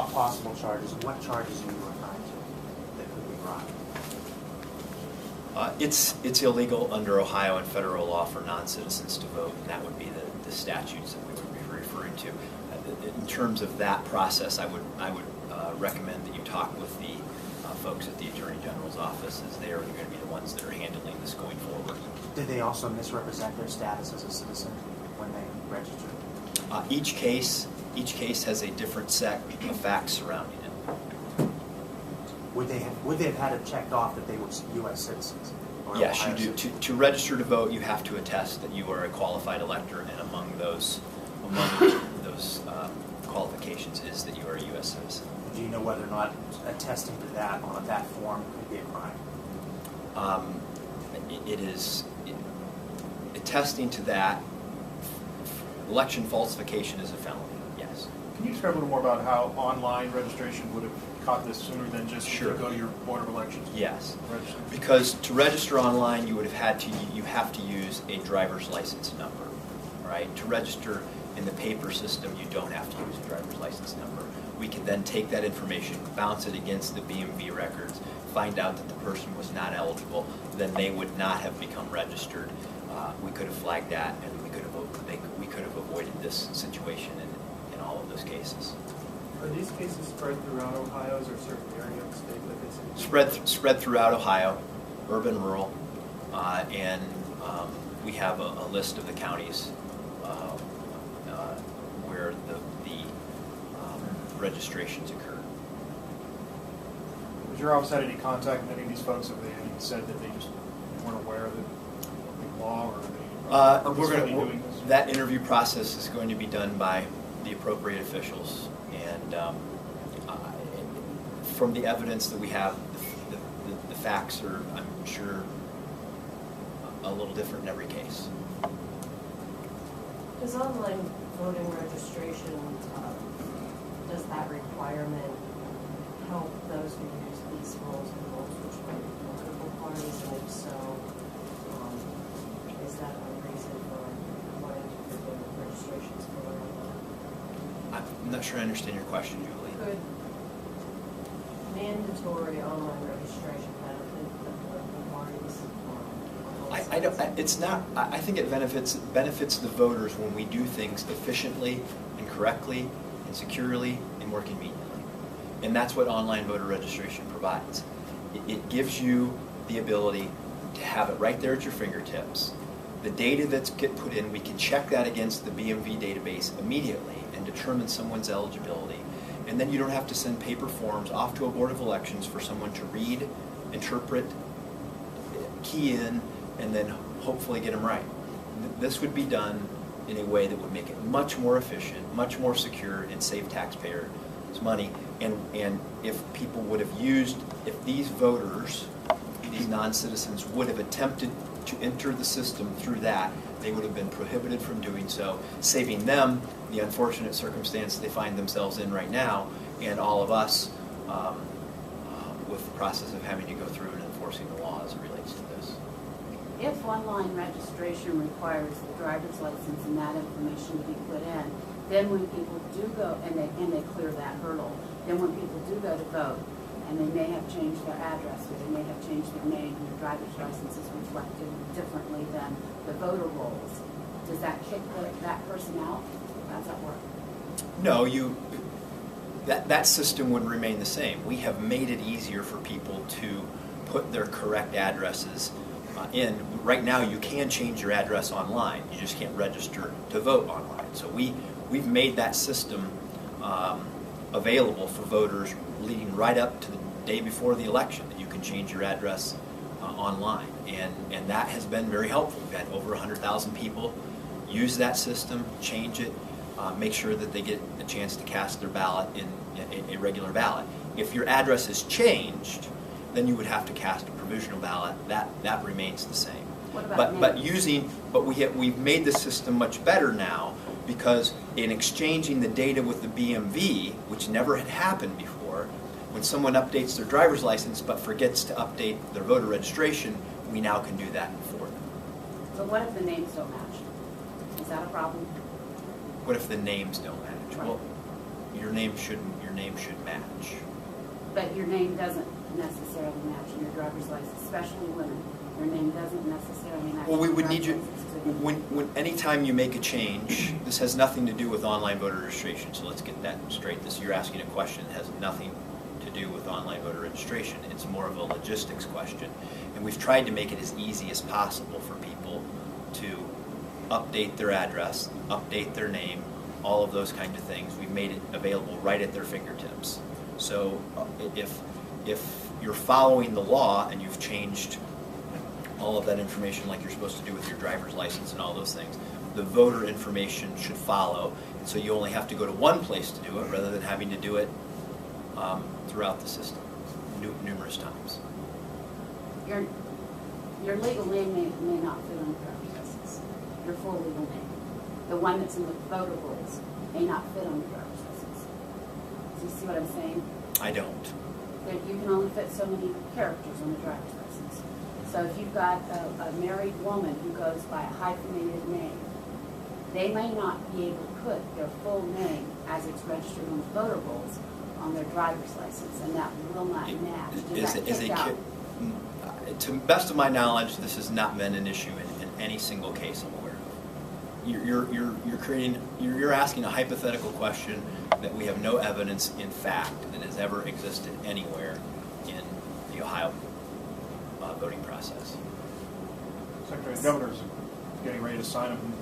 possible charges, what charges are you referring to that could be brought? It's illegal under Ohio and federal law for non-citizens to vote, and that would be the statutes that we would be referring to. In terms of that process, I would recommend that you talk with the folks at the Attorney General's office, as they are going to be the ones that are handling this going forward. Did they also misrepresent their status as a citizen when they registered? Each case has a different set of facts surrounding it. Would they have had it checked off that they were U.S. citizens? Yes, you do. To register to vote, you have to attest that you are a qualified elector, and among those qualifications is that you are a U.S. citizen. Do you know whether or not attesting to that on that form could be a crime? Attesting to that, election falsification is a felony, yes. Can you describe a little more about how online registration would have caught this sooner than just Sure. go to your Board of Elections? Yes. Register? Because to register online, you have to use a driver's license number, right? To register in the paper system, you don't have to use a driver's license number. We can then take that information, bounce it against the BMV records, find out that the person was not eligible, then they would not have become registered. We could have flagged that, and we could have avoided this situation in all of those cases. Are these cases spread throughout Ohio? Is there a certain area of the state that it's in? Spread throughout Ohio, urban, rural, and we have a list of the counties where the registrations occur. Has your office had any contact with any of these folks? Have they said that they just weren't aware of the law, or are they purposefully doing this? That interview process is going to be done by the appropriate officials, and from the evidence that we have, the facts are, I'm sure, a little different in every case. Does online voting registration, does that requirement help those who use these roles and roles which might be political parties, and if so, is that a reason for wanting to prevent registrations for online? I'm not sure I understand your question, Julie. Could mandatory online registration benefit the political parties? I don't. It's not. I think it benefits the voters when we do things efficiently and correctly and securely and more conveniently, and that's what online voter registration provides. It gives you the ability to have it right there at your fingertips. The data that's get put in, we can check that against the BMV database immediately and determine someone's eligibility. And then you don't have to send paper forms off to a Board of Elections for someone to read, interpret, key in, and then hopefully get them right. This would be done in a way that would make it much more efficient, much more secure, and save taxpayers money. And if people would have used, if these voters, these non-citizens, would have attempted to enter the system through that, they would have been prohibited from doing so, saving them the unfortunate circumstance they find themselves in right now, and all of us with the process of having to go through and enforcing the law as it relates to this. If online registration requires the driver's license and that information to be put in, then when people do go and they clear that hurdle, then when people do go to vote, and they may have changed their address, or they may have changed their name, and their driver's license is reflected differently than the voter rolls, does that kick that person out? How does that work? No, that system would remain the same. We have made it easier for people to put their correct addresses in. Right now, you can change your address online. You just can't register to vote online. So we've made that system available for voters leading right up to the day before the election, that you can change your address online. And that has been very helpful. We've had over 100,000 people use that system, change it, make sure that they get a chance to cast their ballot in a regular ballot. If your address is changed, then you would have to cast a provisional ballot. That remains the same. What about we've made the system much better now, because in exchanging the data with the BMV, which never had happened before, when someone updates their driver's license but forgets to update their voter registration, we now can do that for them. So what if the names don't match? Is that a problem? What if the names don't match? Right. Well, your name shouldn't your name should match. But your name doesn't necessarily match in your driver's license, especially women. Your name doesn't necessarily match. Well, we your would need you, driver's license, too. anytime you make a change, this has nothing to do with online voter registration, so let's get that straight. You're asking a question that has nothing to do with online voter registration. It's more of a logistics question. And we've tried to make it as easy as possible for people to update their address, update their name, all of those kinds of things. We've made it available right at their fingertips. So if you're following the law and you've changed all of that information like you're supposed to do with your driver's license and all those things, the voter information should follow. And so you only have to go to one place to do it rather than having to do it throughout the system numerous times. Your legal name may not fit on your driver's license. Your full legal name. The one that's in the voter rolls may not fit on your driver's license. Do you see what I'm saying? I don't. That you can only fit so many characters on the driver's license. So if you've got a married woman who goes by a hyphenated name, they may not be able to put their full name as it's registered on the voter rolls on their driver's license, and that will not match. To the best of my knowledge, this has not been an issue in any single case I'm aware of. You're asking a hypothetical question that we have no evidence in fact that has ever existed anywhere in the Ohio voting process. Secretary, the governor's getting ready to sign them